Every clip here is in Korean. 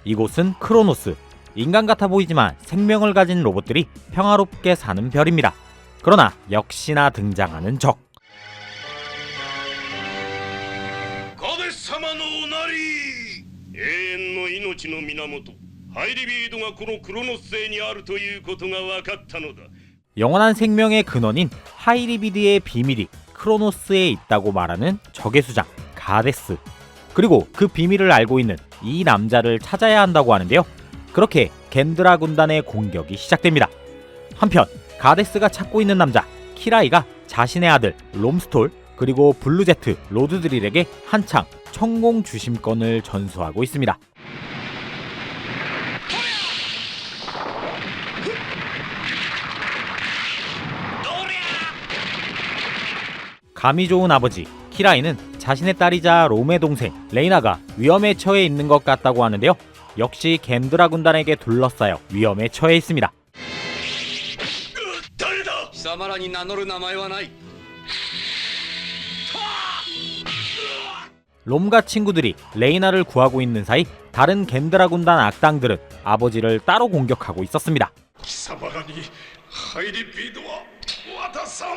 이곳은 크로노스. 인간 같아 보이지만 생명을 가진 로봇들이 평화롭게 사는 별입니다. 그러나 역시나 등장하는 적. ガデス様のおなり永遠の命の源ハイリビードがこのクロノス星にあるということが分かったのだ。 영원한 생명의 근원인 하이리비드의 비밀이 크로노스에 있다고 말하는 적의 수장 가데스. 그리고 그 비밀을 알고 있는 이 남자를 찾아야 한다고 하는데요. 그렇게 겐드라 군단의 공격이 시작됩니다. 한편 가데스가 찾고 있는 남자 키라이가 자신의 아들 롬스톨 그리고 블루제트 로드드릴에게 한창 천공 주심권을 전수하고 있습니다. 감이 좋은 아버지 키라이는 자신의 딸이자 롬의 동생 레이나가 위험에 처해 있는 것 같다고 하는데요. 역시 겐드라 군단에게 둘러싸여 위험에 처해 있습니다. 誰だ貴様らに名乗る名前はない。 롬과 친구들이 레이나를 구하고 있는 사이 다른 겐드라 군단 악당들은 아버지를 따로 공격하고 있었습니다. 貴様らにハイリビードは渡さん。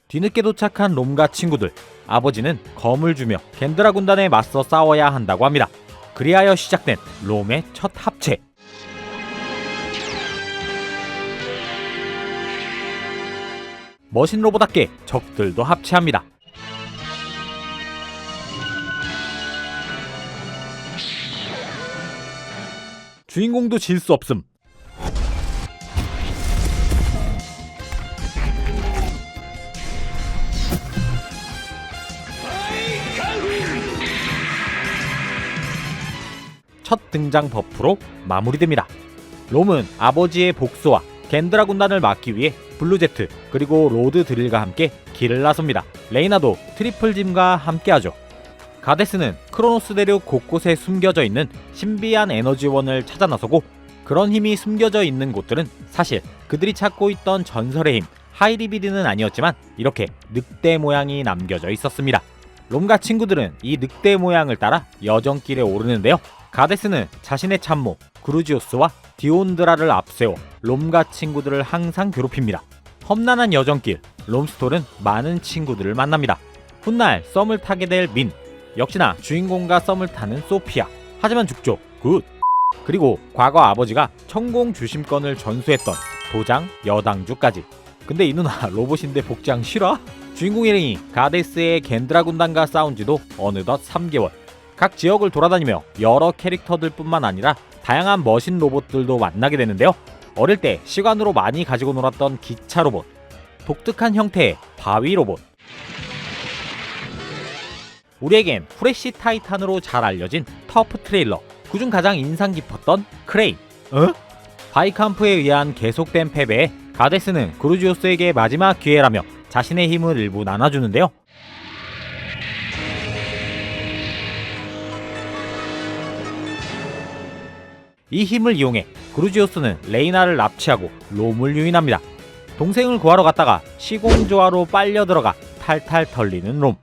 뒤늦게 도착한 롬과 친구들. 아버지는 검을 주며 겐드라 군단에 맞서 싸워야 한다고 합니다. 그리하여 시작된 롬의 첫 합체. 머신 로봇답게 적들도 합체합니다. 주인공도 질 수 없음. 첫 등장 버프로 마무리됩니다. 롬은 아버지의 복수와 겐드라 군단을 막기 위해 블루제트 그리고 로드 드릴과 함께 길을 나섭니다. 레이나도 트리플 짐과 함께하죠. 가데스는 크로노스 대륙 곳곳에 숨겨져 있는 신비한 에너지원을 찾아 나서고 그런 힘이 숨겨져 있는 곳들은 사실 그들이 찾고 있던 전설의 힘 하이리비드는 아니었지만 이렇게 늑대 모양이 남겨져 있었습니다. 롬과 친구들은 이 늑대 모양을 따라 여정길에 오르는데요. 가데스는 자신의 참모 그루지오스와 디온드라를 앞세워 롬과 친구들을 항상 괴롭힙니다. 험난한 여정길, 롬스톨은 많은 친구들을 만납니다. 훗날 썸을 타게 될 민, 역시나 주인공과 썸을 타는 소피아. 하지만 죽죠. 굿. 그리고 과거 아버지가 천공 주심권을 전수했던 도장 여당주까지. 근데 이 누나 로봇인데 복장 실화? 주인공 이름이 가데스의 겐드라 군단과 싸운 지도 어느덧 3개월. 각 지역을 돌아다니며 여러 캐릭터들 뿐만 아니라 다양한 머신 로봇들도 만나게 되는데요. 어릴 때 시간으로 많이 가지고 놀았던 기차 로봇, 독특한 형태의 바위 로봇, 우리에겐 프레쉬 타이탄으로 잘 알려진 터프 트레일러, 그중 가장 인상 깊었던 크레인. 바이캄프에 의한 계속된 패배에 가데스는 그루지오스에게 마지막 기회라며 자신의 힘을 일부 나눠주는데요. 이 힘을 이용해 그루지오스는 레이나를 납치하고 롬을 유인합니다. 동생을 구하러 갔다가 시공조화로 빨려 들어가 탈탈 털리는 롬.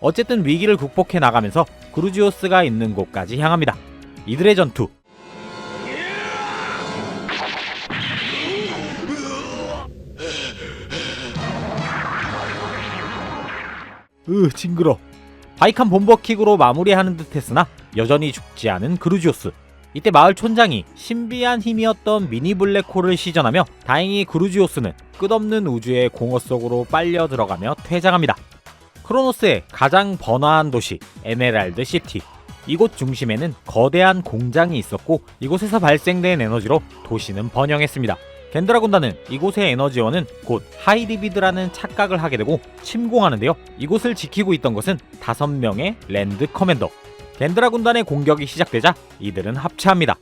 어쨌든 위기를 극복해 나가면서 그루지오스가 있는 곳까지 향합니다. 이들의 전투. 징그러. 바이칸 bomber킥으로 마무리하는 듯 했으나 여전히 죽지 않은 그루지오스. 이때 마을 촌장이 신비한 힘이었던 미니 블랙홀을 시전하며 다행히 그루지오스는 끝없는 우주의 공허 속으로 빨려 들어가며 퇴장합니다. 크로노스의 가장 번화한 도시 에메랄드 시티. 이곳 중심에는 거대한 공장이 있었고 이곳에서 발생된 에너지로 도시는 번영했습니다. 겐드라 군단은 이곳의 에너지원은 곧 하이리비드라는 착각을 하게 되고 침공하는데요. 이곳을 지키고 있던 것은 5명의 랜드 커맨더. 겐드라 군단의 공격이 시작되자 이들은 합체합니다.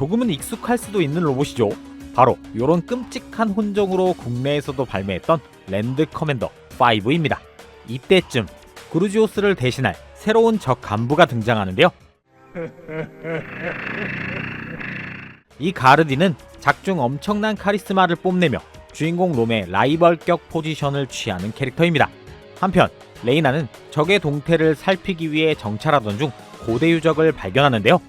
조금은 익숙할 수도 있는 로봇이죠. 바로 요런 끔찍한 혼종으로 국내에서도 발매했던 랜드 커맨더 5입니다. 이때쯤 그루지오스를 대신할 새로운 적 간부가 등장하는데요. 이 가르디는 작중 엄청난 카리스마를 뽐내며 주인공 롬의 라이벌격 포지션을 취하는 캐릭터입니다. 한편 레이나는 적의 동태를 살피기 위해 정찰하던 중 고대 유적을 발견하는데요.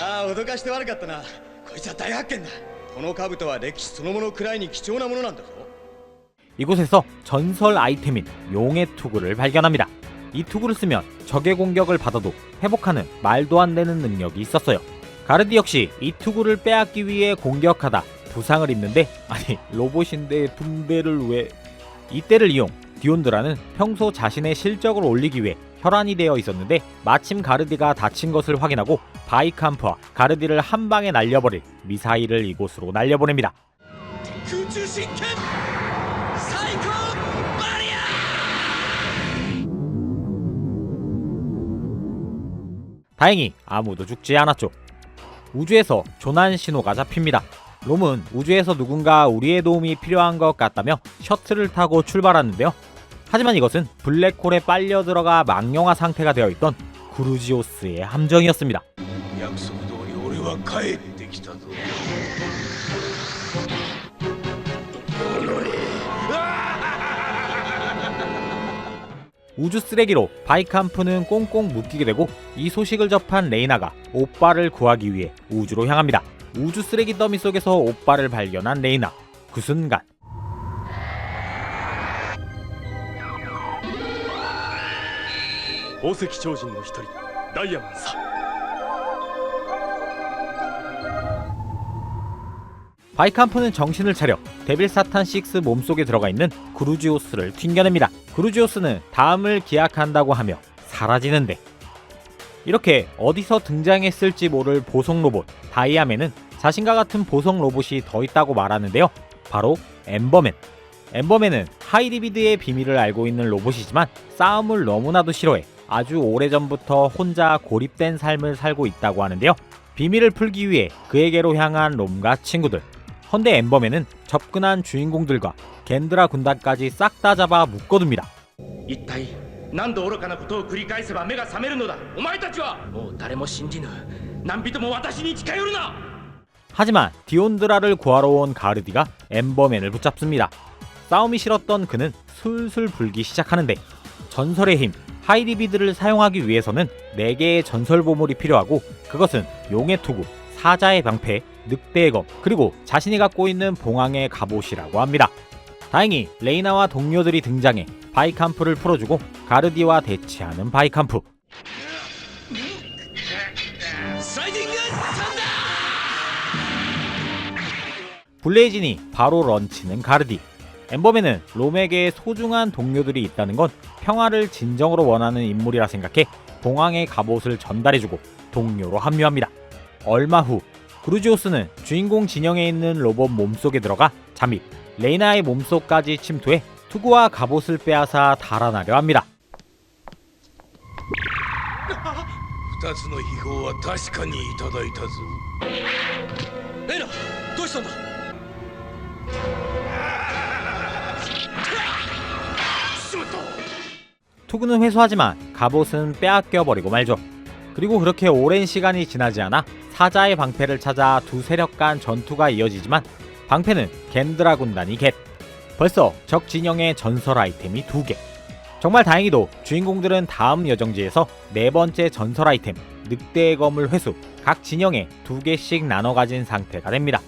ああ脅かして悪かったな。こいつは大発見だ。この兜は歴史そのものくらいに貴重なものなんだぞ。 이곳에서 전설 아이템인 용의 투구를 발견합니다. 이 투구를 쓰면 적의 공격을 받아도 회복하는 말도 안 되는 능력이 있었어요. 가르디 역시 이 투구를 빼앗기 위해 공격하다 부상을 입는데, 아니 로봇인데 붕대를 왜... 이때를 이용 디온드라는 평소 자신의 실적을 올리기 위해 혈안이 되어 있었는데, 마침 가르디가 다친 것을 확인하고 바이캄프와 가르디를 한 방에 날려버릴 미사일을 이곳으로 날려보냅니다. 空中神剣最高バリア 다행히 아무도 죽지 않았죠. 우주에서 조난 신호가 잡힙니다. 롬은 우주에서 누군가 우리의 도움이 필요한 것 같다며 셔틀을 타고 출발하는데요. 하지만 이것은 블랙홀에 빨려 들어가 망령화 상태가 되어 있던 그루지오스의 함정이었습니다. 約束通り俺は帰ってきたぞ。 우주 쓰레기로 바이캄프는 꽁꽁 묶이게 되고, 이 소식을 접한 레이나가 오빠를 구하기 위해 우주로 향합니다. 우주 쓰레기 더미 속에서 오빠를 발견한 레이나. 그 순간 宝石超人の一人ダイヤマンさ。 바이캄프는 정신을 차려 데빌 사탄 6 몸속에 들어가 있는 그루지오스를 튕겨냅니다. 그루지오스는 다음을 기약한다고 하며 사라지는데, 이렇게 어디서 등장했을지 모를 보석 로봇 다이아맨은 자신과 같은 보석 로봇이 더 있다고 말하는데요. 바로 엠버맨. 엠버맨은 하이리비드의 비밀을 알고 있는 로봇이지만 싸움을 너무나도 싫어해 아주 오래전부터 혼자 고립된 삶을 살고 있다고 하는데요. 비밀을 풀기 위해 그에게로 향한 롬과 친구들. 헌데 엠버맨은 접근한 주인공들과 겐드라 군단까지 싹 다 잡아 묶어둡니다. 一体何度愚かなことを繰り返せば目が覚めるのだ。お前たちはもう誰も信じぬ。何人も私に近寄るな。 하지만 디온드라를 구하러 온 가르디가 엠버맨을 붙잡습니다. 싸움이 싫었던 그는 술술 불기 시작하는데, 전설의 힘 하이리비드를 사용하기 위해서는 4개의 전설 보물이 필요하고, 그것은 용의 투구, 사자의 방패, 늑대의 검, 그리고 자신이 갖고 있는 봉황의 갑옷이라고 합니다. 다행히 레이나와 동료들이 등장해 바이캄프를 풀어주고 가르디와 대치하는 바이캄프. スライディングサンダ 블레이진이 바로 런치는 가르디. 엠버맨은 롬에게 소중한 동료들이 있다는 건 평화를 진정으로 원하는 인물이라 생각해 봉황의 갑옷을 전달해주고 동료로 합류합니다. 얼마 후 그루지오스는 주인공 진영에 있는 로봇 몸속에 들어가 잠입, 레이나의 몸속까지 침투해 투구와 갑옷을 빼앗아 달아나려 합니다. 2つの秘宝は確かにいただいたぞ。レイナ、どうしたんだ。しまった。 투구는 회수하지만 갑옷은 빼앗겨버리고 말죠. 그리고 그렇게 오랜 시간이 지나지 않아 사자의 방패를 찾아 두 세력 간 전투가 이어지지만 방패는 겐드라 군단이 겟. 벌써 적 진영의 전설 아이템이 2개. 정말 다행히도 주인공들은 다음 여정지에서 4번째 전설 아이템 늑대의 검을 회수, 각 진영에 2개씩 나눠 가진 상태가 됩니다.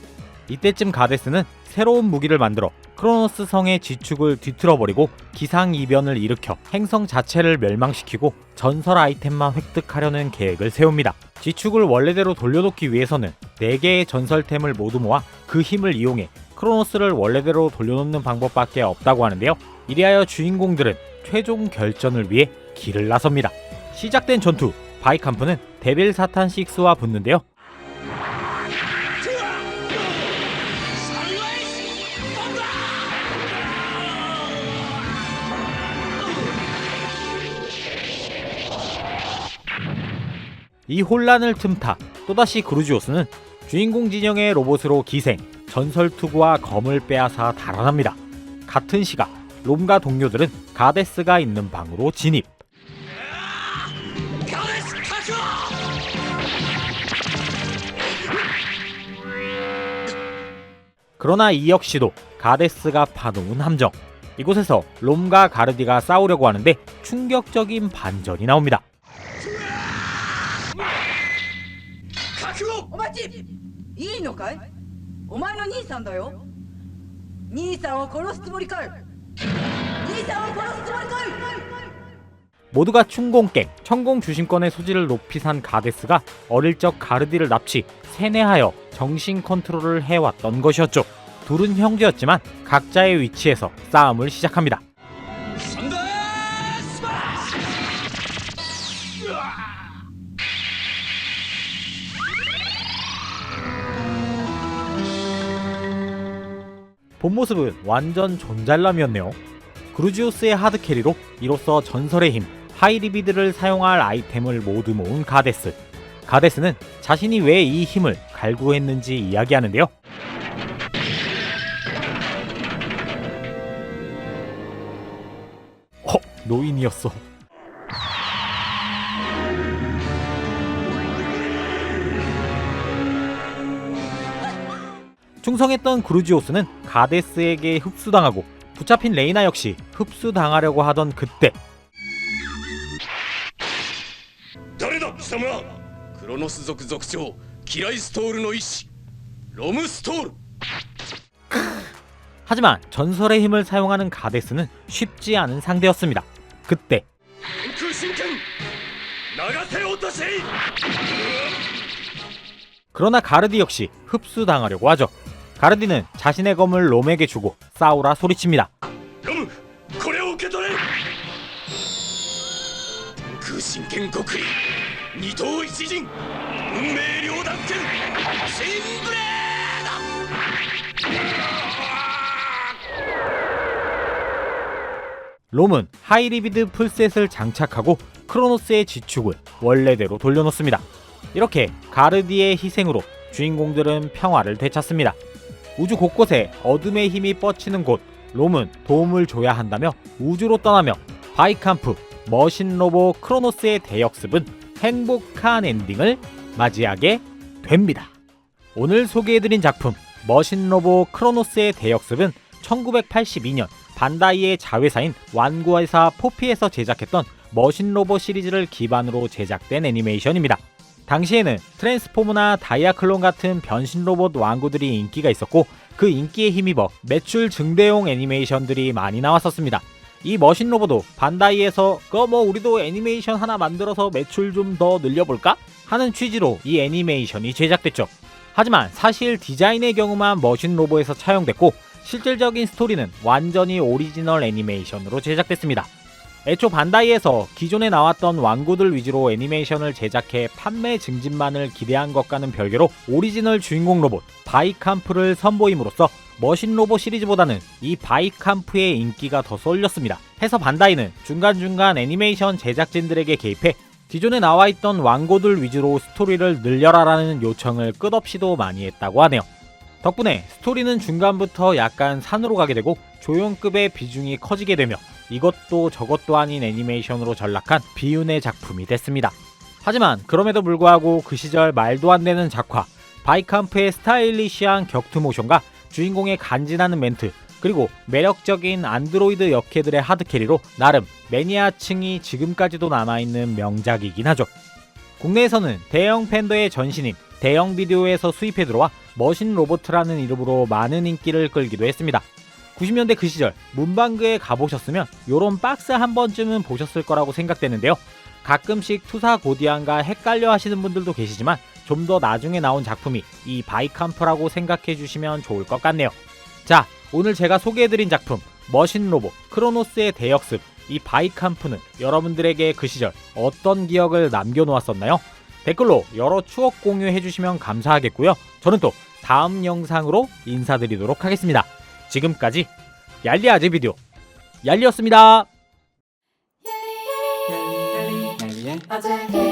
이때쯤 가데스는 새로운 무기를 만들어 크로노스 성의 지축을 뒤틀어버리고 기상이변을 일으켜 행성 자체를 멸망시키고 전설 아이템만 획득하려는 계획을 세웁니다. 지축을 원래대로 돌려놓기 위해서는 4개의 전설템을 모두 모아 그 힘을 이용해 크로노스를 원래대로 돌려놓는 방법밖에 없다고 하는데요. 이리하여 주인공들은 최종 결전을 위해 길을 나섭니다. 시작된 전투, 바이캄프는 데빌 사탄 6와 붙는데요. 이 혼란을 틈타 또다시 그루지오스는 주인공 진영의 로봇으로 기생, 전설투구와 검을 빼앗아 달아납니다. 같은 시각 롬과 동료들은 가데스가 있는 방으로 진입. 그러나 이 역시도 가데스가 파놓은 함정. 이곳에서 롬과 가르디가 싸우려고 하는데 충격적인 반전이 나옵니다. お待ちいいのかいお前の兄さんだよ兄さんを殺すつもりかい兄さんを殺すつもりかい 모두가 충공갱, 천공 주심권의 소질을 높이 산 가데스가 어릴 적 가르디를 납치, 세뇌하여 정신 컨트롤을 해왔던 것이었죠. 둘은 형제였지만 각자의 위치에서 싸움을 시작합니다. 본 모습은 완전 존잘남이었네요. 그루지오스의 하드캐리로 이로써 전설의 힘, 하이리비드를 사용할 아이템을 모두 모은 가데스. 가데스는 자신이 왜 이 힘을 갈구했는지 이야기하는데요. 노인이었어. 충성했던 그루지오스는 가데스에게 흡수당하고 붙잡힌 레이나 역시 흡수당하려고 하던 그때 誰だ貴様クロノス族族長キライストールの意志ロムストール 하지만 전설의 힘을 사용하는 가데스는 쉽지 않은 상대였습니다. 그때 空神剣流せ落とし 그러나 가르디 역시 흡수당하려고 하죠. 가르디는 자신의 검을 롬에게 주고 싸우라 소리칩니다. ロムこれを受け取れ空神剣極意二刀一陣運命両断剣シンブレード 롬은 하이리비드 풀셋을 장착하고 크로노스의 지축을 원래대로 돌려놓습니다. 이렇게 가르디의 희생으로 주인공들은 평화를 되찾습니다. 우주 곳곳에 어둠의 힘이 뻗치는 곳, 롬은 도움을 줘야 한다며 우주로 떠나며 바이캄프, 머신로봇 크로노스의 대역습은 행복한 엔딩을 맞이하게 됩니다. 오늘 소개해드린 작품 머신로봇 크로노스의 대역습은 1982년 반다이의 자회사인 완구회사 포피에서 제작했던 머신로봇 시리즈를 기반으로 제작된 애니메이션입니다. 당시에는 트랜스포머나 다이아클론 같은 변신 로봇 완구들이 인기가 있었고 그 인기에 힘입어 매출 증대용 애니메이션들이 많이 나왔었습니다. 이 머신 로봇도 반다이에서 우리도 애니메이션 하나 만들어서 매출 좀 더 늘려볼까? 하는 취지로 이 애니메이션이 제작됐죠. 하지만 사실 디자인의 경우만 머신 로봇에서 차용됐고 실질적인 스토리는 완전히 오리지널 애니메이션으로 제작됐습니다. 애초 반다이에서 기존에 나왔던 완구들 위주로 애니메이션을 제작해 판매 증진만을 기대한 것과는 별개로 오리지널 주인공 로봇 바이캄프를 선보임으로써 머신 로봇 시리즈보다는 이 바이캄프의 인기가 더 쏠렸습니다. 해서 반다이는 중간중간 애니메이션 제작진들에게 개입해 기존에 나와있던 완고들 위주로 스토리를 늘려라라는 요청을 끝없이도 많이 했다고 하네요. 덕분에 스토리는 중간부터 약간 산으로 가게 되고 조연급의 비중이 커지게 되며 이것도 저것도 아닌 애니메이션으로 전락한 비운의 작품이 됐습니다. 하지만 그럼에도 불구하고 그 시절 말도 안 되는 작화, 바이캄프의 스타일리시한 격투 모션과 주인공의 간지나는 멘트, 그리고 매력적인 안드로이드 역캐들의 하드캐리로 나름 매니아층이 지금까지도 남아있는 명작이긴 하죠. 국내에서는 대형 팬더의 전신인 대형 비디오에서 수입해 들어와 머신 로보트라는 이름으로 많은 인기를 끌기도 했습니다. 90년대 그 시절 문방구에 가보셨으면 요런 박스 한 번쯤은 보셨을 거라고 생각되는데요. 가끔씩 투사 고디안과 헷갈려 하시는 분들도 계시지만 좀 더 나중에 나온 작품이 이 바이캄프라고 생각해 주시면 좋을 것 같네요. 자, 오늘 제가 소개해드린 작품 머신 로봇 크로노스의 대역습, 이 바이캄프는 여러분들에게 그 시절 어떤 기억을 남겨놓았었나요? 댓글로 여러 추억 공유해 주시면 감사하겠고요. 저는 또 다음 영상으로 인사드리도록 하겠습니다. 지금까지 얄리 아재 비디오 얄리였습니다. 아재